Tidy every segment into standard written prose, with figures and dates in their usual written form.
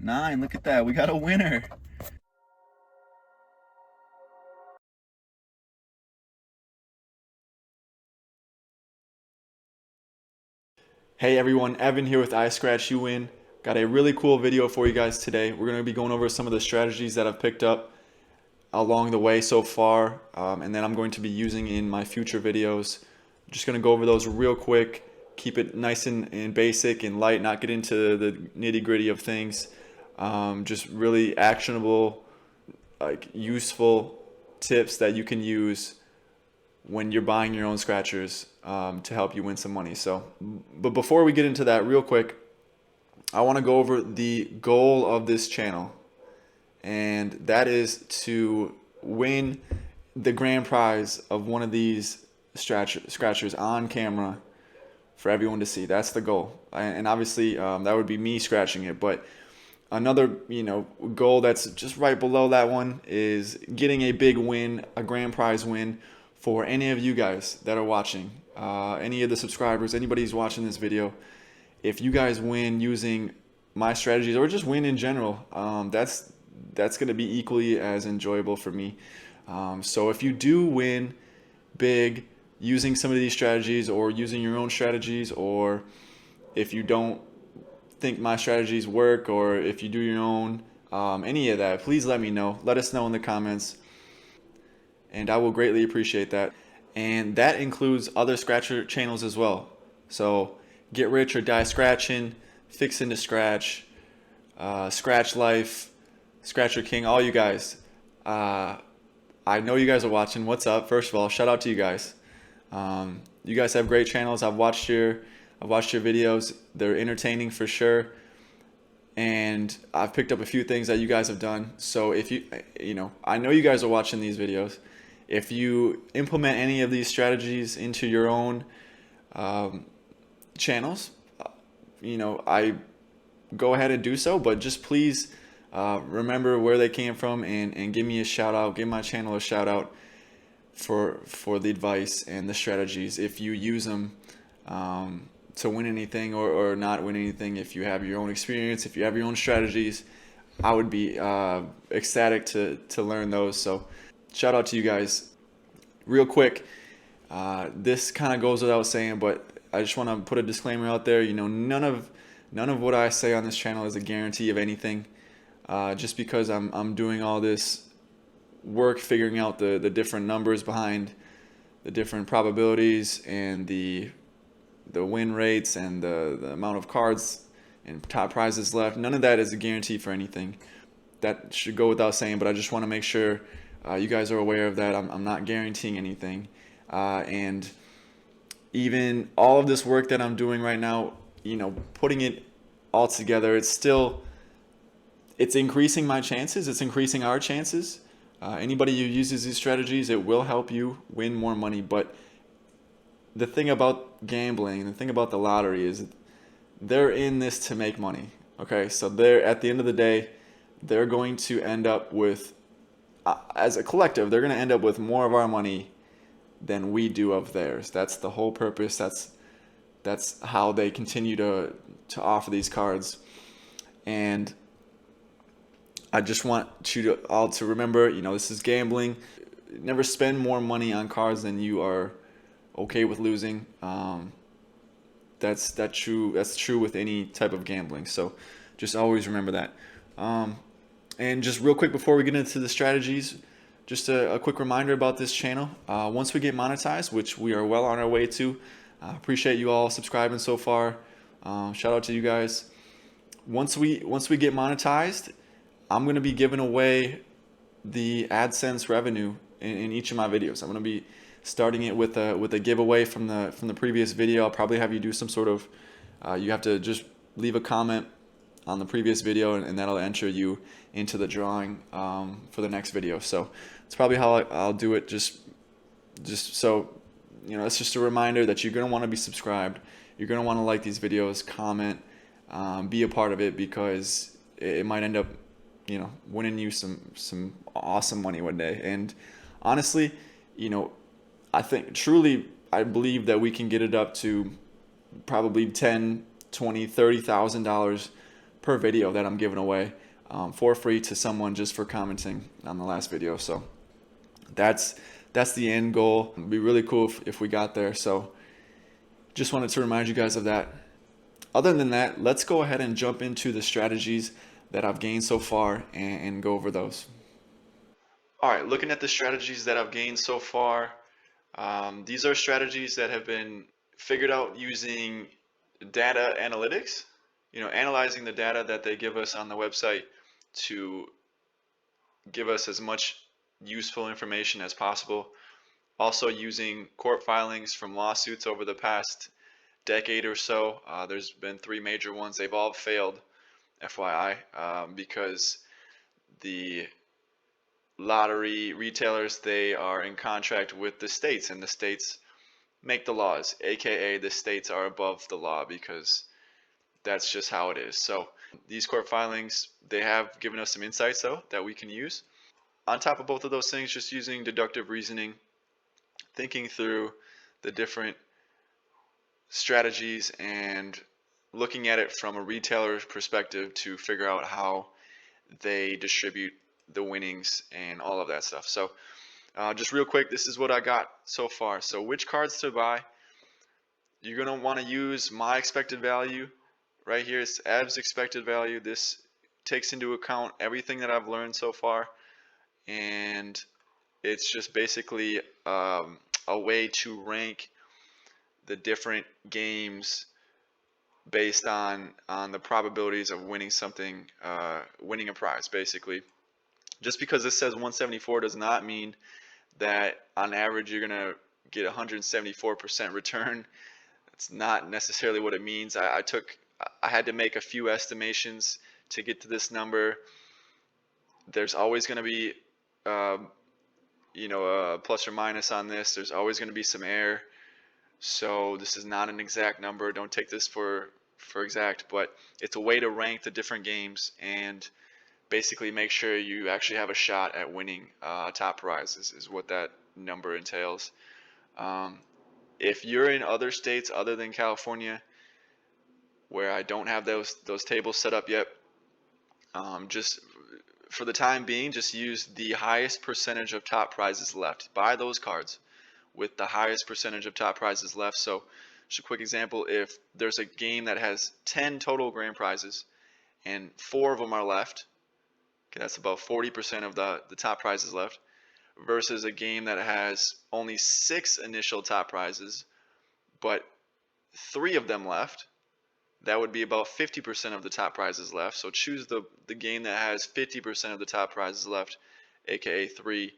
9, look at that. We got a winner. Hey everyone, Evan here with iScratchUWin. Got a really cool video for you guys today. We're going to be going over some of the strategies that I've picked up along the way so far, and then I'm going to be using in my future videos. I'm just going to go over those real quick, keep it nice and basic and light, not get into the nitty gritty of things. Just really actionable, like useful tips that you can use when you're buying your own scratchers to help you win some money. But before we get into that, real quick, I want to go over the goal of this channel, and that is to win the grand prize of one of these scratchers on camera for everyone to see. That's the goal, and obviously that would be me scratching it. But another goal that's just right below that one is getting a big win, a grand prize win for any of you guys that are watching, any of the subscribers, anybody who's watching this video. If you guys win using my strategies or just win in general, that's going to be equally as enjoyable for me. So if you do win big using some of these strategies or using your own strategies, or if you don't think my strategies work, or if you do your own, any of that, please let me know. Let us know in the comments, and I will greatly appreciate that. And that includes other scratcher channels as well. So Get Rich or Die Scratching, Fixing to Scratch, Scratch Life, Scratcher King, all you guys. I know you guys are watching. What's up? First of all, shout out to you guys. You guys have great channels. I've watched your videos. They're entertaining for sure. And I've picked up a few things that you guys have done. So if I know you guys are watching these videos. If you implement any of these strategies into your own channels, I go ahead and do so. But just please remember where they came from, and give me a shout out. Give my channel a shout out for the advice and the strategies if you use them to win anything or not win anything. If you have your own experience, if you have your own strategies, I would be ecstatic to learn those. So shout out to you guys. Real quick, this kind of goes without saying, but I just want to put a disclaimer out there. None of what I say on this channel is a guarantee of anything. Just because I'm doing all this work figuring out the different numbers behind the different probabilities and the win rates and the amount of cards and top prizes left, none of that is a guarantee for anything. That should go without saying, but I just want to make sure you guys are aware of that. I'm not guaranteeing anything, and even all of this work that I'm doing right now, putting it all together, it's increasing my chances. It's increasing our chances. Anybody who uses these strategies, it will help you win more money. But the thing about gambling, the thing about the lottery is they're in this to make money. Okay, so they're, at the end of the day, they're going to end up with, as a collective, they're going to end up with more of our money than we do of theirs. That's the whole purpose. That's how they continue to offer these cards. And I just want you all to remember, this is gambling. Never spend more money on cards than you are okay with losing. That's true with any type of gambling. So just always remember that. And just real quick before we get into the strategies, just a quick reminder about this channel. Once we get monetized, which we are well on our way to, appreciate you all subscribing so far. Shout out to you guys. Once we get monetized, I'm going to be giving away the AdSense revenue in each of my videos. I'm going to be starting it with a giveaway from the previous video. I'll probably have you do some sort of, you have to just leave a comment on the previous video, and that'll enter you into the drawing for the next video. So it's probably how I'll do it. Just so it's just a reminder that you're going to want to be subscribed. You're going to want to like these videos, comment, be a part of it, because it might end up winning you some awesome money one day. And honestly, I believe that we can get it up to probably $10,000, $20,000, $30,000 per video that I'm giving away for free to someone just for commenting on the last video. So that's the end goal. It'd be really cool if we got there. So just wanted to remind you guys of that. Other than that, let's go ahead and jump into the strategies that I've gained so far and go over those. All right, looking at the strategies that I've gained so far, these are strategies that have been figured out using data analytics, analyzing the data that they give us on the website to give us as much useful information as possible. Also using court filings from lawsuits over the past decade or so. There's been 3 major ones. They've all failed, FYI, because the lottery retailers, they are in contract with the states, and the states make the laws, aka the states are above the law, because that's just how it is. So these court filings, they have given us some insights though that we can use. On top of both of those things, just using deductive reasoning, thinking through the different strategies and looking at it from a retailer's perspective to figure out how they distribute the winnings and all of that stuff. So just real quick, this is what I got so far. So which cards to buy? You're going to want to use my expected value. Right here is Ev's expected value. This takes into account everything that I've learned so far, and it's just basically a way to rank the different games based on the probabilities of winning something, winning a prize, basically. Just because this says 174 does not mean that on average you're going to get 174% return. That's not necessarily what it means. I had to make a few estimations to get to this number. There's always going to be a plus or minus on this. There's always going to be some error. So this is not an exact number. Don't take this for exact, but it's a way to rank the different games and basically make sure you actually have a shot at winning top prizes is what that number entails. If you're in other states other than California, where I don't have those tables set up yet, just for the time being, just use the highest percentage of top prizes left. Buy those cards with the highest percentage of top prizes left. So just a quick example, if there's a game that has 10 total grand prizes and 4 of them are left, okay, that's about 40% of the top prizes left, versus a game that has only 6 initial top prizes but 3 of them left, that would be about 50% of the top prizes left. So choose the game that has 50% of the top prizes left, aka 3,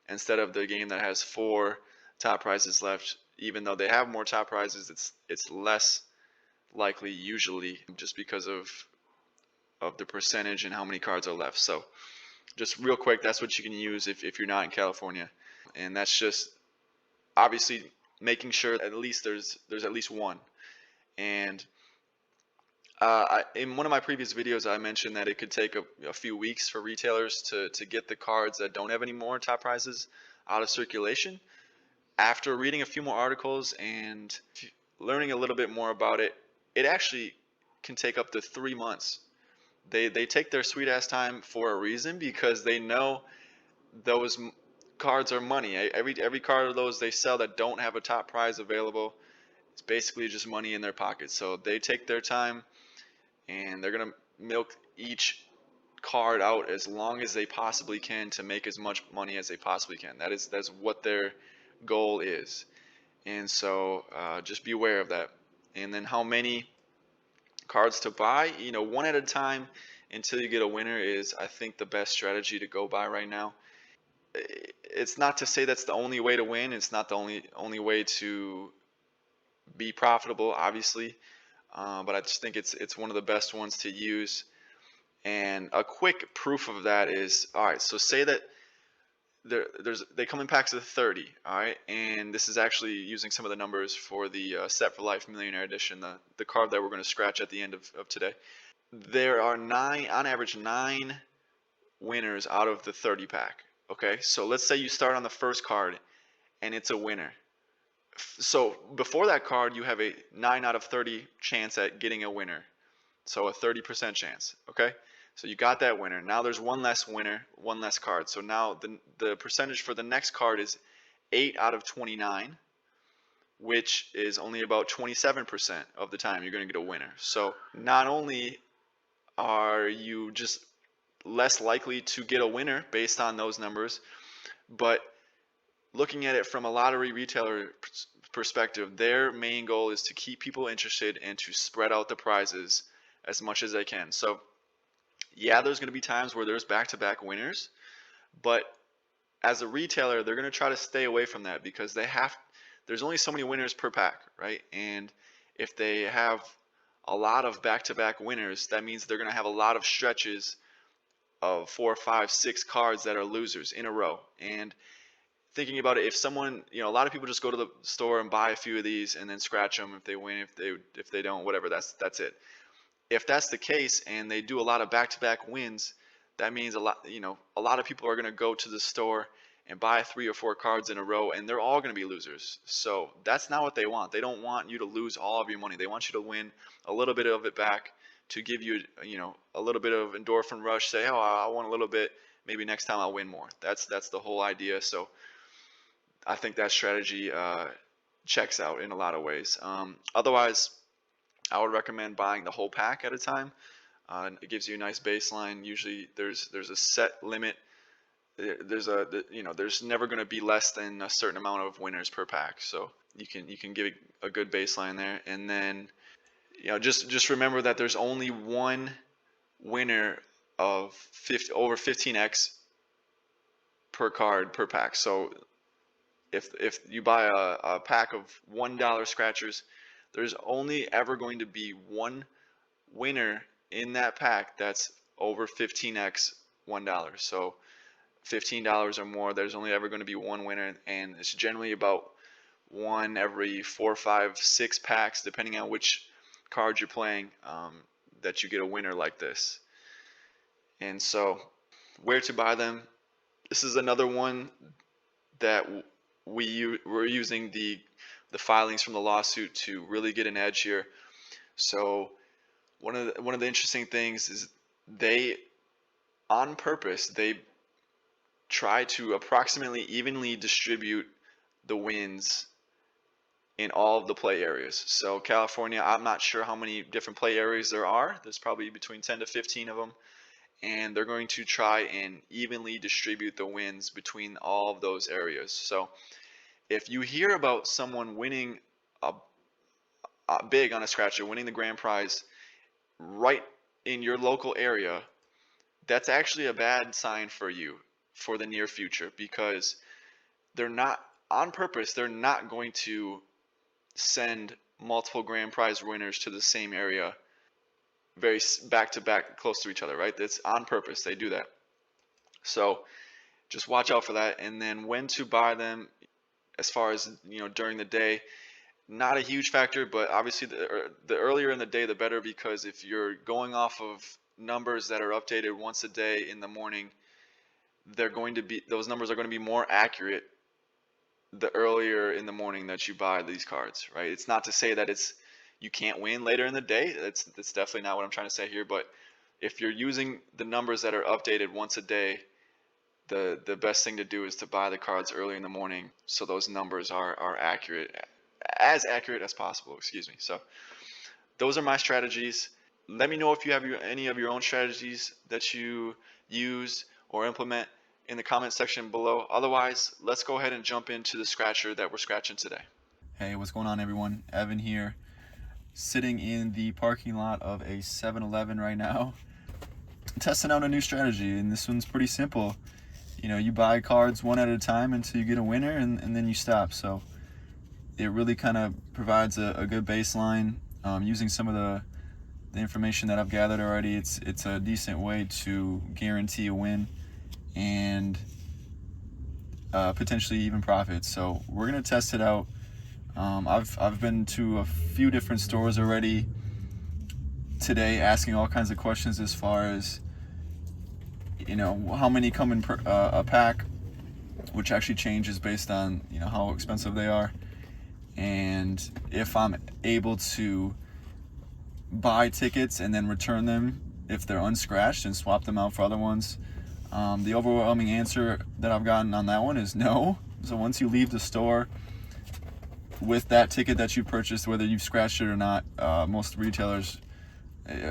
instead of the game that has 4 top prizes left. Even though they have more top prizes, it's less likely usually, just because of the percentage and how many cards are left. So just real quick, that's what you can use if you're not in California, and that's just obviously making sure at least there's at least one. And in one of my previous videos, I mentioned that it could take a few weeks for retailers to get the cards that don't have any more top prizes out of circulation. After reading a few more articles and learning a little bit more about it, it actually can take up to 3 months. They take their sweet ass time for a reason, because they know those cards are money. Every card of those they sell that don't have a top prize available, it's basically just money in their pockets. So they take their time and they're gonna milk each card out as long as they possibly can to make as much money as they possibly can. That's what their goal is. And so just be aware of that. And then how many cards to buy, one at a time until you get a winner is, I think, the best strategy to go by right now. It's not to say that's the only way to win. It's not the only way to be profitable, obviously, but I just think it's one of the best ones to use. And a quick proof of that is, all right, so say that they come in packs of 30, all right, and this is actually using some of the numbers for the Set for Life Millionaire Edition, the card that we're going to scratch at the end of today. There are on average 9 winners out of the 30 pack. Okay, so let's say you start on the first card and it's a winner. So before that card, you have a 9 out of 30 chance at getting a winner. So a 30% chance. Okay. So you got that winner. Now there's one less winner, one less card. So now the percentage for the next card is 8 out of 29, which is only about 27% of the time you're going to get a winner. So not only are you just less likely to get a winner based on those numbers, but looking at it from a lottery retailer perspective, their main goal is to keep people interested and to spread out the prizes as much as they can. So yeah, there's going to be times where there's back-to-back winners, but as a retailer, they're going to try to stay away from that because there's only so many winners per pack, right? And if they have a lot of back-to-back winners, that means they're going to have a lot of stretches of 4, 5, 6 cards that are losers in a row. And thinking about it, if someone, a lot of people just go to the store and buy a few of these and then scratch them if they win, if they don't, whatever, that's it. If that's the case and they do a lot of back-to-back wins, that means a lot of people are going to go to the store and buy 3 or 4 cards in a row, and they're all going to be losers. So that's not what they want. They don't want you to lose all of your money. They want you to win a little bit of it back to give you, a little bit of endorphin rush. Say, oh, I won a little bit. Maybe next time I'll win more. That's the whole idea. So I think that strategy checks out in a lot of ways. Otherwise, I would recommend buying the whole pack at a time. It gives you a nice baseline. Usually, there's a set limit. There's never going to be less than a certain amount of winners per pack. So you can give a good baseline there, and then just remember that there's only one winner of over 15x per card per pack. So if you buy a pack of $1 scratchers, there's only ever going to be one winner in that pack that's over 15x $1. So $15 or more, there's only ever going to be one winner, and it's generally about one every 4, 5, 6 packs, depending on which card you're playing, that you get a winner like this. And so where to buy them? This is another one that we're using the filings from the lawsuit to really get an edge here. So one of the interesting things is they, on purpose, they try to approximately evenly distribute the wins in all of the play areas. So California, I'm not sure how many different play areas there are. There's probably between 10 to 15 of them. And they're going to try and evenly distribute the wins between all of those areas. So if you hear about someone winning a big on a scratcher, winning the grand prize right in your local area, that's actually a bad sign for you for the near future, because they're not, on purpose, they're not going to send multiple grand prize winners to the same area very back to back close to each other, right? That's on purpose. They do that. So just watch out for that. And then when to buy them, as far as during the day, not a huge factor, but obviously the earlier in the day the better, because if you're going off of numbers that are updated once a day in the morning, those numbers are going to be more accurate the earlier in the morning that you buy these cards, right? It's not to say that you can't win later in the day. That's definitely not what I'm trying to say here. But if you're using the numbers that are updated once a day, the best thing to do is to buy the cards early in the morning, so those numbers are accurate, as accurate as possible. Excuse me. So those are my strategies. Let me know if you have any of your own strategies that you use or implement in the comment section below. Otherwise, let's go ahead and jump into the scratcher that we're scratching today. Hey, what's going on, everyone? Evan here, sitting in the parking lot of a 7-Eleven right now, testing out a new strategy, and this one's pretty simple. You buy cards one at a time until you get a winner, and then you stop. So it really kind of provides a good baseline. Using some of the information that I've gathered already, it's a decent way to guarantee a win and potentially even profit. So we're gonna test it out. I've been to a few different stores already today, asking all kinds of questions as far as how many come in a pack, which actually changes based on how expensive they are, and if I'm able to buy tickets and then return them if they're unscratched and swap them out for other ones? The overwhelming answer that I've gotten on that one is no. So once you leave the store with that ticket that you purchased, whether you've scratched it or not, most retailers,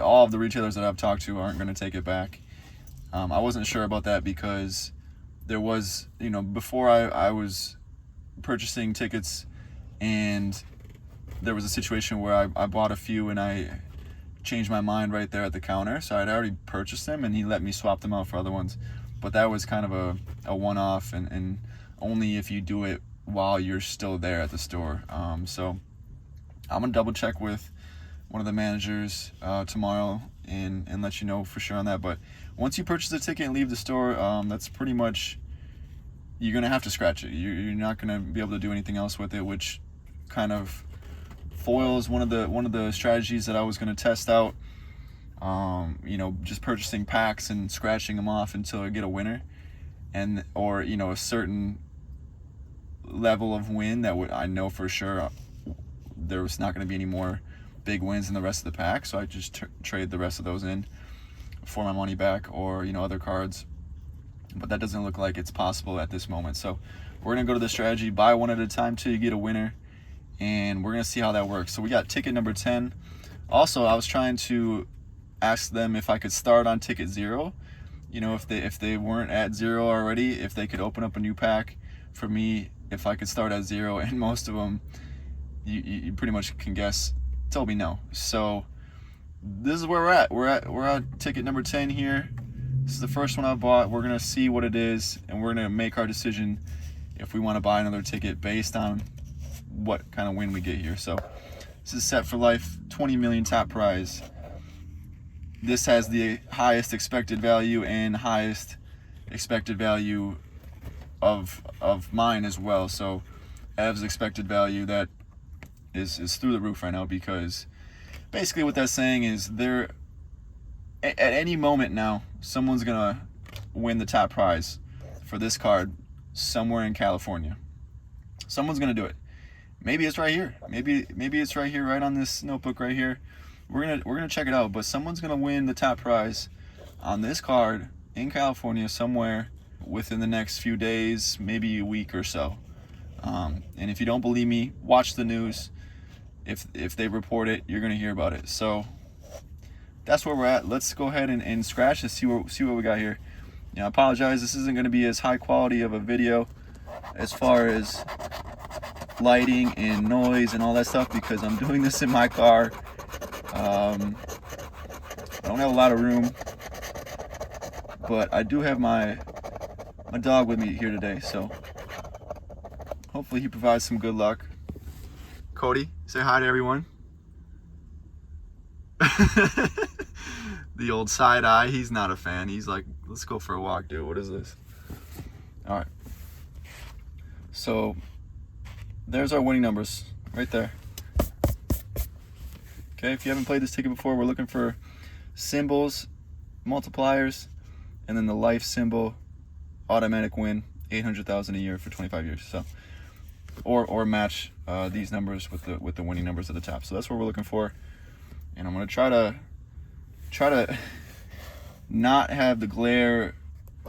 all of the retailers that I've talked to aren't going to take it back. I wasn't sure about that because there was, before I was purchasing tickets, and there was a situation where I bought a few and I changed my mind right there at the counter. So I'd already purchased them and he let me swap them out for other ones. But that was kind of a one-off, and only if you do it while you're still there at the store. So I'm going to double check with one of the managers tomorrow and let you know for sure on that. But once you purchase a ticket and leave the store, that's pretty much, you're going to have to scratch it. You're not going to be able to do anything else with it, which kind of foils one of the strategies that I was going to test out. Just purchasing packs and scratching them off until I get a winner, or a certain level of win that I know for sure there was not going to be any more big wins in the rest of the pack, so I just trade the rest of those in for my money back, or other cards. But that doesn't look like it's possible at this moment. So we're going to go to the strategy, buy one at a time till you get a winner, and we're going to see how that works. So we got ticket number 10. Also, I was trying to ask them if I could start on ticket 0. If they weren't at 0 already, if they could open up a new pack for me if I could start at 0, and most of them, you pretty much can guess, told me no. So this is where we're at. We're at ticket number 10 here. This is the first one I bought. We're gonna see what it is, and we're gonna make our decision if we want to buy another ticket based on what kind of win we get here. So this is Set for Life 20 million top prize. This has the highest expected value and highest expected value of mine as well. So Ev's expected value, that is through the roof right now, because basically what that's saying is at any moment now, someone's gonna win the top prize for this card somewhere in California. Someone's gonna do it. Maybe it's right here. Maybe it's right here, right on this notebook right here. We're gonna check it out. But someone's gonna win the top prize on this card in California somewhere within the next few days, maybe a week or so. And if you don't believe me, watch the news. If they report it, you're gonna hear about it. So that's where we're at. Let's go ahead and scratch and see what we got here. I apologize, this isn't going to be as high quality of a video as far as lighting and noise and all that stuff, because I'm doing this in my car. I don't have a lot of room, but I do have my dog with me here today, so hopefully he provides some good luck. Cody, say hi to everyone. The old side eye. He's not a fan. He's like, let's go for a walk, dude. What is this? All right. So there's our winning numbers right there. Okay, if you haven't played this ticket before, we're looking for symbols, multipliers, and then the life symbol, automatic win, 800,000 a year for 25 years. So, or match these numbers with the winning numbers at the top. So that's what we're looking for. And I'm gonna try to not have the glare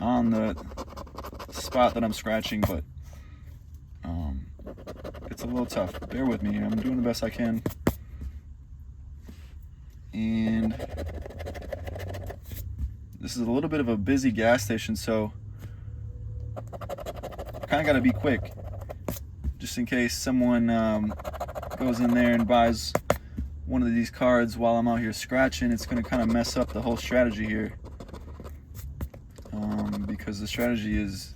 on the spot that I'm scratching, but it's a little tough. Bear with me. I'm doing the best I can. And this is a little bit of a busy gas station, so kind of got to be quick, just in case someone goes in there and buys one of these cards while I'm out here scratching. It's going to kind of mess up the whole strategy here, because the strategy is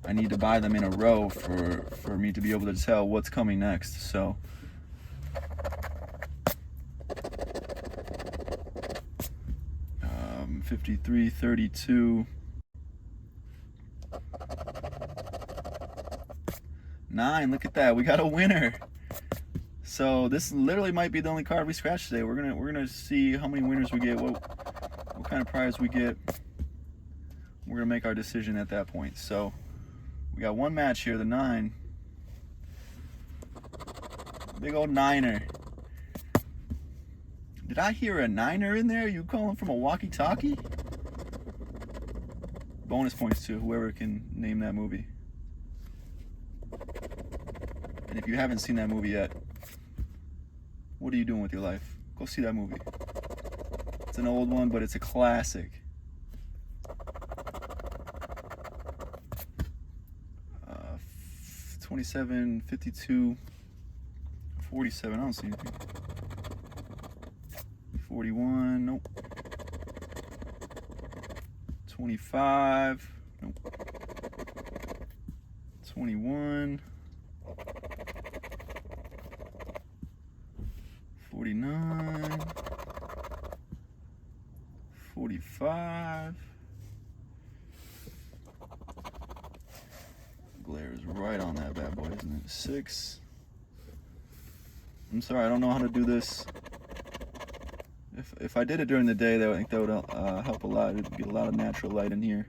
I need to buy them in a row for me to be able to tell what's coming next. So um, 53, 32, 9. Look at that, we got a winner. So this literally might be the only card we scratch today. We're gonna see how many winners we get, what kind of prize we get. We're gonna make our decision at that point. So we got one match here, the 9. Big old 9er. Did I hear a niner in there? You calling from a walkie-talkie? Bonus points to whoever can name that movie. And if you haven't seen that movie yet, what are you doing with your life? Go see that movie. It's an old one, but it's a classic. 27, 52, 47. I don't see anything. 41. Nope. 25. Nope. 21. 49. 45. Glare is right on that bad boy, isn't it? 6. I'm sorry, I don't know how to do this. If I did it during the day, I think that would help a lot. It'd get a lot of natural light in here.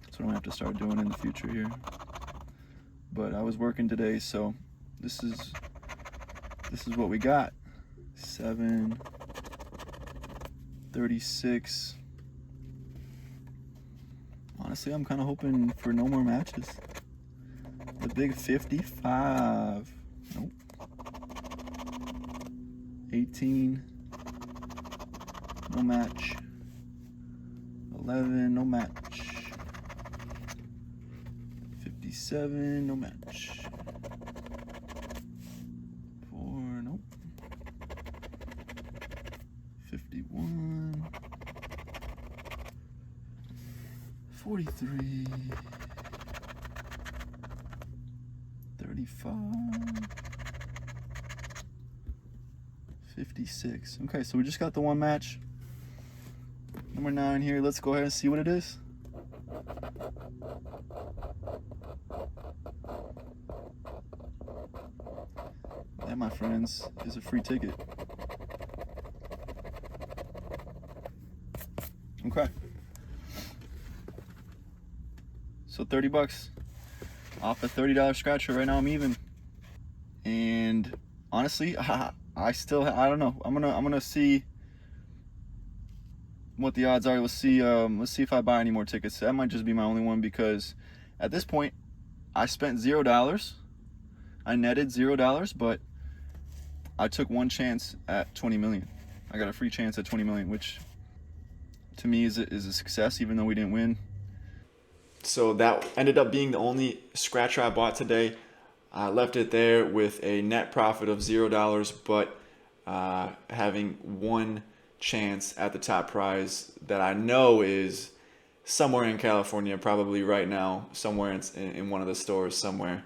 That's what I'm gonna have to start doing in the future here. But I was working today, so this is what we got. 7, 36. Honestly, I'm kind of hoping for no more matches. The big 55. Nope. 18. No match. 11. No match. 57. No match. 4. Nope. 51. 43. 35. 56. Okay, so we just got the one match. Number 9 here. Let's go ahead and see what it is. That, my friends, is a free ticket. Okay. So $30 off a $30 scratcher. Right now I'm even. And honestly, I don't know. I'm gonna see what the odds are. Let's see if I buy any more tickets. That might just be my only one, because at this point I spent $0. I netted $0, but I took one chance at 20 million. I got a free chance at 20 million, which to me is a success, even though we didn't win. So that ended up being the only scratcher I bought today. I left it there with a net profit of $0, but having one chance at the top prize that I know is somewhere in California, probably right now, somewhere in one of the stores somewhere.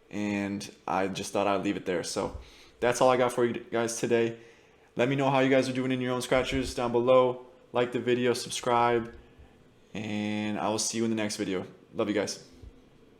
And I just thought I'd leave it there. So that's all I got for you guys today. Let me know how you guys are doing in your own scratchers down below. Like the video, subscribe, and I will see you in the next video. Love you guys.